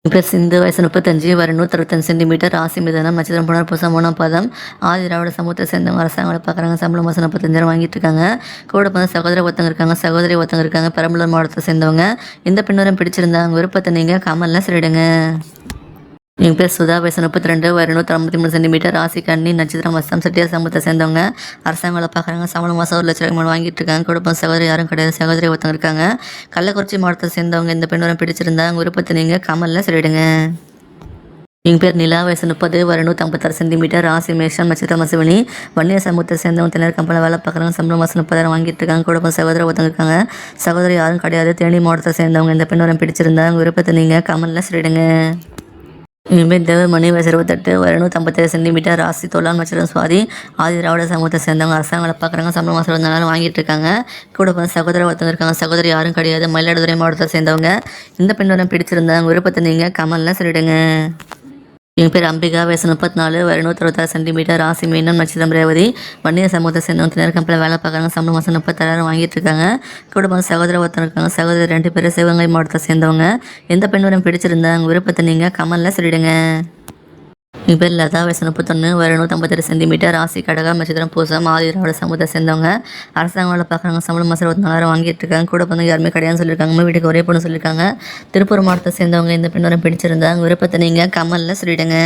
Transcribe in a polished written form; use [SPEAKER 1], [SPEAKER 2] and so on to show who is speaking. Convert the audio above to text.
[SPEAKER 1] இப்போ சிந்து வயசு 35 வரை 165 சென்டிமீட்டர் ராசி மிதனம் நட்சத்திரம் புனர்பூசம் 3ஆம் பாதம் ஆதி திராவிட சமூகத்தை சேர்ந்தவங்க அரசாங்கம் பார்க்குறாங்க. சம்பளம் மாதம் 45,000 வாங்கிட்டு இருக்காங்க. கூட வந்து சகோதர ஒருத்தங்க இருக்காங்க, சகோதரி ஒருத்தங்க இருக்காங்க. பெரம்பலூர் மாவட்டத்தை சேர்ந்தவங்க. இந்த பெண்ணுரம் பிடிச்சிருந்தாங்க விருப்பத்தை நீங்கள் கமலில் சொல்லிடுங்க. எங்கள் பேர் சுதா, வயசு 32 வரை 153 சென்டிமீட்டர் ராசி கன்னி நட்சத்திரம் வசம் செட்டியார் சமூகத்தை சேர்ந்தவங்க அரசாங்கம் பார்க்குறாங்க. சம்பளம் மாதம் 1,00,000 வாங்கிட்டு இருக்காங்க. குடும்பம் சகோதரி யாரும் கிடையாது, சகோதரி ஒருத்தங்க இருக்காங்க. கள்ளக்குறிச்சி மாவட்டத்தை சேர்ந்தவங்க. இந்த பெண்ணுரம் பிடிச்சிருந்தாங்க விருப்பத்தை நீங்கள் கமலில் சொல்லிடுங்க. எங்கள் பேர் நிலா, வயசு 30 வரை 156 சென்டிமீட்டர் ராசி மேஷம் நட்சத்திரம் அசுவினி வன்னியர் சமூகத்தை சேர்ந்தவங்க திணறு கம்பெனியில் வேலை பார்க்குறாங்க. சம்பளம் மாதம் 30,000 வாங்கிட்டு இருக்காங்க. குடும்பம் சகோதரி ஒருத்தங்க இருக்காங்க. சகோதரி யாரும் கிடையாது, தேனி மாவட்டத்தை சேர்ந்தவங்க. இந்த பெண்ணுரம் பிடிச்சிருந்தாங்க விருப்பத்தை நீங்கள் கமலில் சொல்லிடுங்க. இனிமேல் தேவமணி வயசு 28 வரை 157 சென்டிமீட்டர் ராசி தொழிலாம் நட்சத்திரம் சுவாதி ஆதி திராவிட சமூகத்தை சேர்ந்தவங்க அரசாங்கங்களை பார்க்குறாங்க. சம்பளம் மாதம் 24 வாங்கிட்டு இருக்காங்க. கூட வந்து சகோதர ஒருத்தங்க இருக்காங்க. சகோதரி யாரும் கிடையாது, மயிலாடுதுறை மாவட்டத்தை சேர்ந்தவங்க. இந்த பெண்ணுடன் பிடிச்சிருந்தாங்க விருப்பத்தை நீங்கள் கமலில் சொல்லிடுங்க. எங்கள் பேர் அம்பிகா, வயசு 34 வரை 166 சென்டிமீட்டர் ராசி மீனம் நட்சத்திரம் ரேவதி வன்னியர் சமூகத்தை சேர்ந்தவங்க திணறு கம்பெனியில் வேலை பார்க்குறாங்க. சம்பளம் மாதம் 36,000 வாங்கிட்டு இருக்காங்க. கூட வந்து சகோதர ஒருத்தர் இருக்காங்க. சகோதரி 2 பேர் சிவகங்கை மாவட்டத்தை சேர்ந்தவங்க. எந்த பெண்ணுடன் பிடிச்சிருந்தாங்க விருப்பத்தை நீங்கள் கமலில் சொல்லிடுங்க. எங்கள் பேர் லதா, வயசு 31 வரை 157 சென்டிமீட்டர் ராசி கடகம் நட்சத்திரம் பூசம் ஆதி திராவிட சமூகத்தை சேர்ந்தவங்க அரசாங்கம் வேலை பார்க்குறாங்க. சம்பளம் மாதம் 24,000 வாங்கிட்டு இருக்காங்க. கூட வந்து யாருமே கிடையாதுன்னு சொல்லியிருக்காங்க. வீட்டுக்கு ஒரே பொண்ணு சொல்லியிருக்காங்க. திருப்பூர் மாவட்டத்தை சேர்ந்தவங்க. இந்த பெண்ணுடன் பிடிச்சிருந்தாங்க விருப்பத்தை நீங்கள் கமலில் சொல்லிடுங்க.